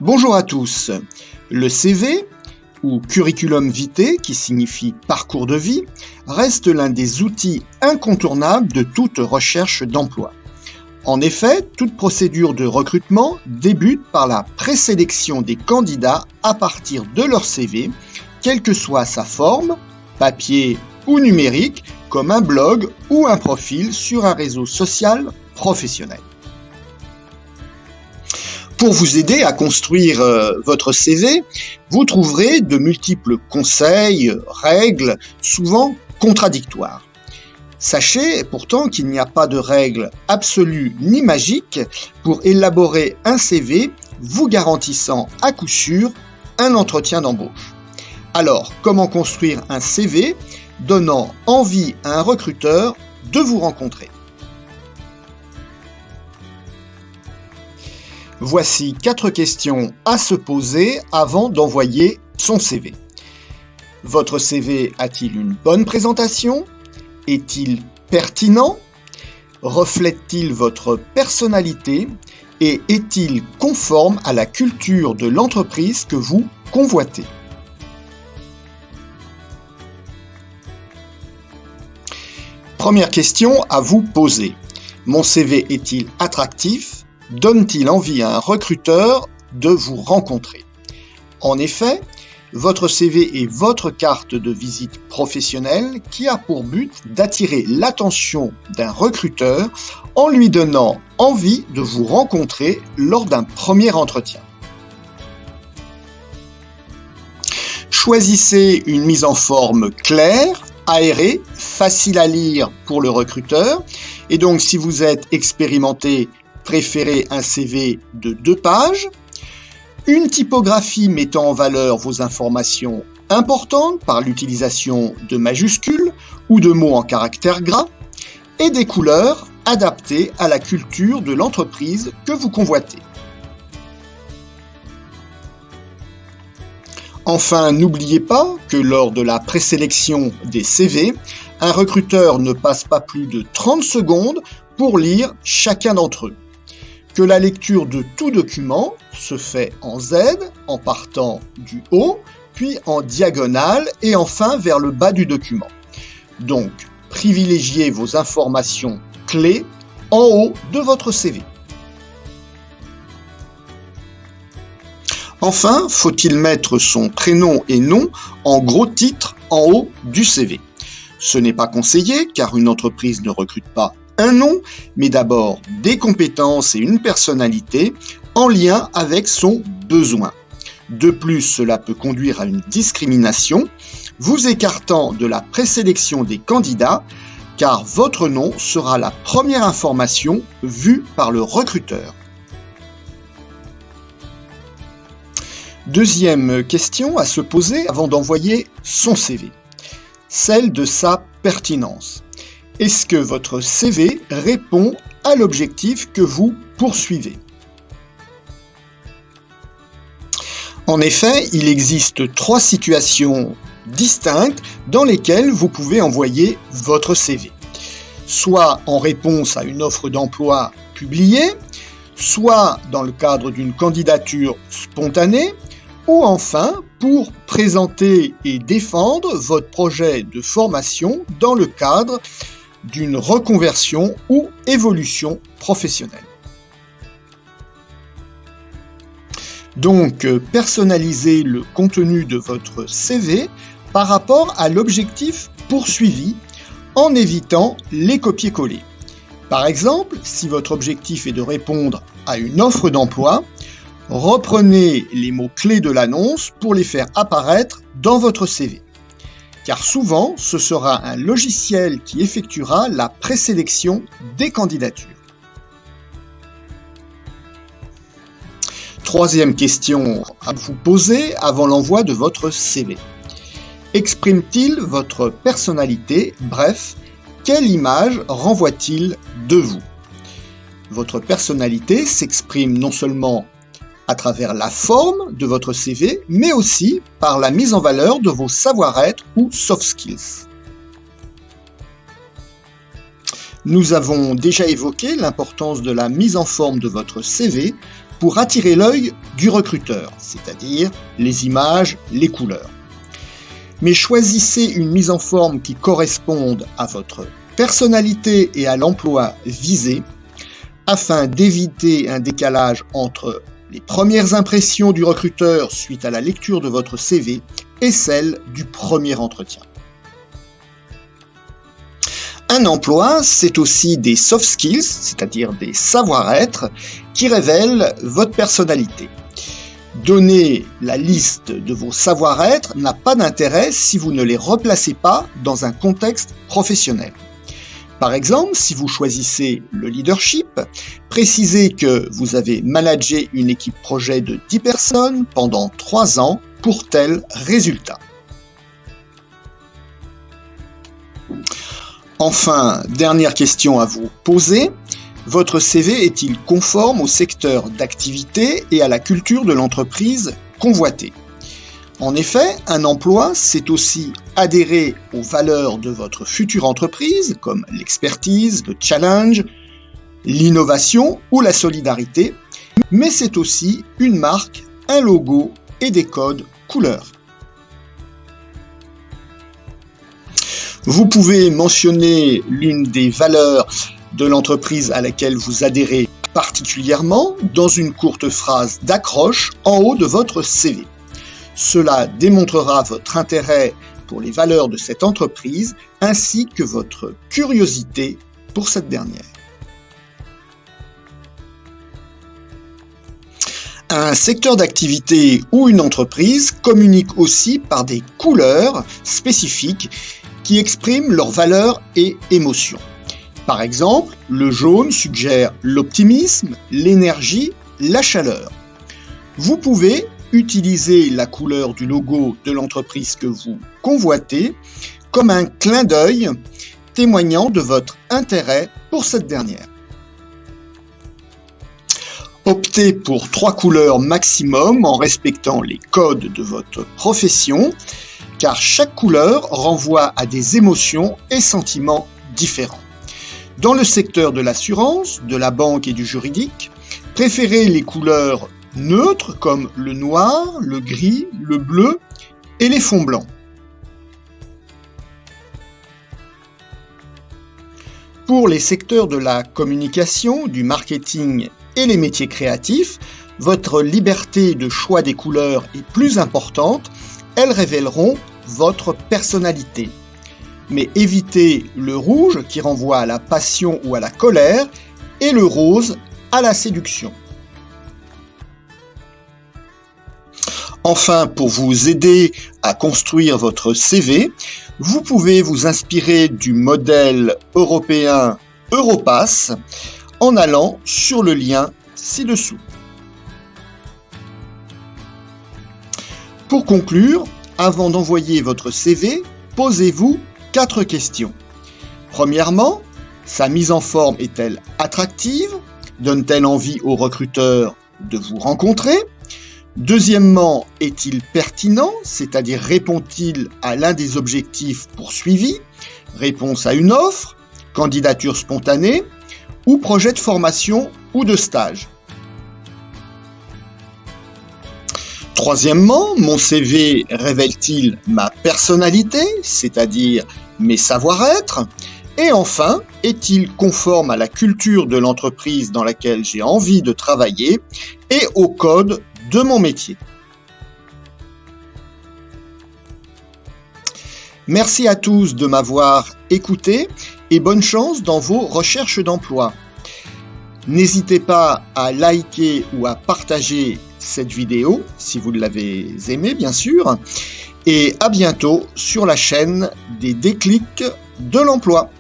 Bonjour à tous. Le CV, ou curriculum vitae, qui signifie parcours de vie, reste l'un des outils incontournables de toute recherche d'emploi. En effet, toute procédure de recrutement débute par la présélection des candidats à partir de leur CV, quelle que soit sa forme, papier ou numérique, comme un blog ou un profil sur un réseau social professionnel. Pour vous aider à construire votre CV, vous trouverez de multiples conseils, règles, souvent contradictoires. Sachez pourtant qu'il n'y a pas de règle absolue ni magique pour élaborer un CV vous garantissant à coup sûr un entretien d'embauche. Alors, comment construire un CV donnant envie à un recruteur de vous rencontrer ? Voici 4 questions à se poser avant d'envoyer son CV. Votre CV a-t-il une bonne présentation ? Est-il pertinent ? Reflète-t-il votre personnalité ? Et est-il conforme à la culture de l'entreprise que vous convoitez ? Première question à vous poser. Mon CV est-il attractif ? Donne-t-il envie à un recruteur de vous rencontrer ? En effet, votre CV est votre carte de visite professionnelle qui a pour but d'attirer l'attention d'un recruteur en lui donnant envie de vous rencontrer lors d'un premier entretien. Choisissez une mise en forme claire, aérée, facile à lire pour le recruteur. Et donc, si vous êtes expérimenté, préférez un CV de 2 pages. Une typographie mettant en valeur vos informations importantes par l'utilisation de majuscules ou de mots en caractères gras. Et des couleurs adaptées à la culture de l'entreprise que vous convoitez. Enfin, n'oubliez pas que lors de la présélection des CV, un recruteur ne passe pas plus de 30 secondes pour lire chacun d'entre eux. Que la lecture de tout document se fait en Z, en partant du haut, puis en diagonale et enfin vers le bas du document. Donc, privilégiez vos informations clés en haut de votre CV. Enfin, faut-il mettre son prénom et nom en gros titre en haut du CV ? Ce n'est pas conseillé car une entreprise ne recrute pas un nom, mais d'abord des compétences et une personnalité en lien avec son besoin. De plus, cela peut conduire à une discrimination, vous écartant de la présélection des candidats, car votre nom sera la première information vue par le recruteur. Deuxième question à se poser avant d'envoyer son CV, celle de sa pertinence. Est-ce que votre CV répond à l'objectif que vous poursuivez ? En effet, il existe 3 situations distinctes dans lesquelles vous pouvez envoyer votre CV. Soit en réponse à une offre d'emploi publiée, soit dans le cadre d'une candidature spontanée, ou enfin pour présenter et défendre votre projet de formation dans le cadre d'une reconversion ou évolution professionnelle. Donc, personnalisez le contenu de votre CV par rapport à l'objectif poursuivi en évitant les copier-coller. Par exemple, si votre objectif est de répondre à une offre d'emploi, reprenez les mots-clés de l'annonce pour les faire apparaître dans votre CV. Car souvent, ce sera un logiciel qui effectuera la présélection des candidatures. Troisième question à vous poser avant l'envoi de votre CV. Exprime-t-il votre personnalité ? Bref, quelle image renvoie-t-il de vous ? Votre personnalité s'exprime non seulement à travers la forme de votre CV, mais aussi par la mise en valeur de vos savoir-être ou soft skills. Nous avons déjà évoqué l'importance de la mise en forme de votre CV pour attirer l'œil du recruteur, c'est-à-dire les images, les couleurs. Mais choisissez une mise en forme qui corresponde à votre personnalité et à l'emploi visé, afin d'éviter un décalage entre les premières impressions du recruteur suite à la lecture de votre CV et celles du premier entretien. Un emploi, c'est aussi des soft skills, c'est-à-dire des savoir-être, qui révèlent votre personnalité. Donner la liste de vos savoir-être n'a pas d'intérêt si vous ne les replacez pas dans un contexte professionnel. Par exemple, si vous choisissez le leadership, précisez que vous avez managé une équipe projet de 10 personnes pendant 3 ans pour tel résultat. Enfin, dernière question à vous poser, votre CV est-il conforme au secteur d'activité et à la culture de l'entreprise convoitée ? En effet, un emploi, c'est aussi adhérer aux valeurs de votre future entreprise, comme l'expertise, le challenge, l'innovation ou la solidarité, mais c'est aussi une marque, un logo et des codes couleurs. Vous pouvez mentionner l'une des valeurs de l'entreprise à laquelle vous adhérez particulièrement dans une courte phrase d'accroche en haut de votre CV. Cela démontrera votre intérêt pour les valeurs de cette entreprise ainsi que votre curiosité pour cette dernière. Un secteur d'activité ou une entreprise communique aussi par des couleurs spécifiques qui expriment leurs valeurs et émotions. Par exemple, le jaune suggère l'optimisme, l'énergie, la chaleur. Vous pouvez utiliser la couleur du logo de l'entreprise que vous convoitez comme un clin d'œil témoignant de votre intérêt pour cette dernière. Optez pour 3 couleurs maximum en respectant les codes de votre profession, car chaque couleur renvoie à des émotions et sentiments différents. Dans le secteur de l'assurance, de la banque et du juridique, préférez les couleurs neutres comme le noir, le gris, le bleu et les fonds blancs. Pour les secteurs de la communication, du marketing et les métiers créatifs, votre liberté de choix des couleurs est plus importante, elles révéleront votre personnalité. Mais évitez le rouge qui renvoie à la passion ou à la colère et le rose à la séduction. Enfin, pour vous aider à construire votre CV, vous pouvez vous inspirer du modèle européen Europass en allant sur le lien ci-dessous. Pour conclure, avant d'envoyer votre CV, posez-vous 4 questions. Premièrement, sa mise en forme est-elle attractive ? Donne-t-elle envie aux recruteurs de vous rencontrer ? Deuxièmement, est-il pertinent, c'est-à-dire répond-il à l'un des objectifs poursuivis ? Réponse à une offre, candidature spontanée ou projet de formation ou de stage. Troisièmement, mon CV révèle-t-il ma personnalité, c'est-à-dire mes savoir-être ? Et enfin, est-il conforme à la culture de l'entreprise dans laquelle j'ai envie de travailler et au code de mon métier. Merci à tous de m'avoir écouté et bonne chance dans vos recherches d'emploi. N'hésitez pas à liker ou à partager cette vidéo si vous l'avez aimée bien sûr et à bientôt sur la chaîne des déclics de l'emploi.